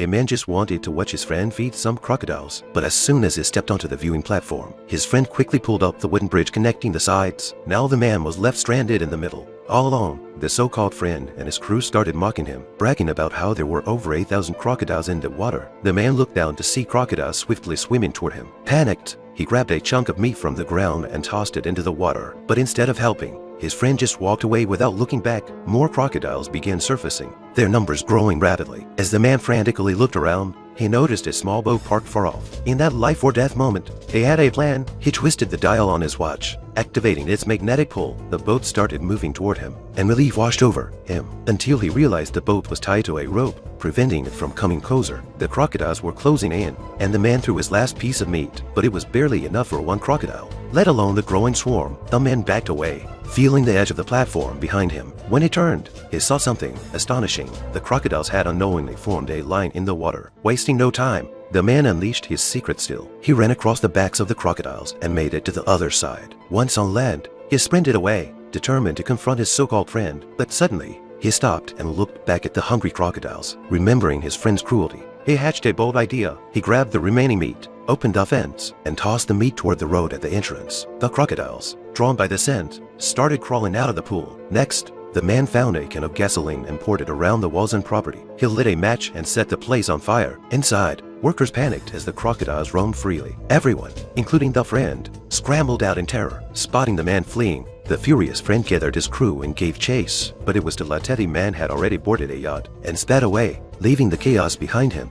A man just wanted to watch his friend feed some crocodiles, but as soon as he stepped onto the viewing platform, his friend quickly pulled up the wooden bridge connecting the sides. Now the man was left stranded in the middle. All alone, the so-called friend and his crew started mocking him, bragging about how there were over 8,000 crocodiles in the water. The man looked down to see crocodiles swiftly swimming toward him. Panicked, he grabbed a chunk of meat from the ground and tossed it into the water. But instead of helping, his friend just walked away without looking back. More crocodiles began surfacing, their numbers growing rapidly. As the man frantically looked around, he noticed a small boat parked far off. In that life-or-death moment, he had a plan. He twisted the dial on his watch. Activating its magnetic pull, the boat started moving toward him, and relief washed over him until he realized the boat was tied to a rope, preventing it from coming closer. The crocodiles were closing in, and the man threw his last piece of meat, but it was barely enough for one crocodile, let alone the growing swarm. The man backed away, feeling the edge of the platform behind him. When he turned, he saw something astonishing. The crocodiles had unknowingly formed a line in the water. Wasting no time, the man unleashed his secret skill. He ran across the backs of the crocodiles and made it to the other side. Once on land, he sprinted away, determined to confront his so-called friend. But suddenly, he stopped and looked back at the hungry crocodiles, remembering his friend's cruelty. He hatched a bold idea. He grabbed the remaining meat, opened the fence, and tossed the meat toward the road at the entrance. The crocodiles, drawn by the scent, started crawling out of the pool. Next, the man found a can of gasoline and poured it around the walls and property. He lit a match and set the place on fire. Inside, workers panicked as the crocodiles roamed freely. Everyone, including the friend, scrambled out in terror. Spotting the man fleeing, the furious friend gathered his crew and gave chase, but it was too late. The man had already boarded a yacht and sped away, leaving the chaos behind him.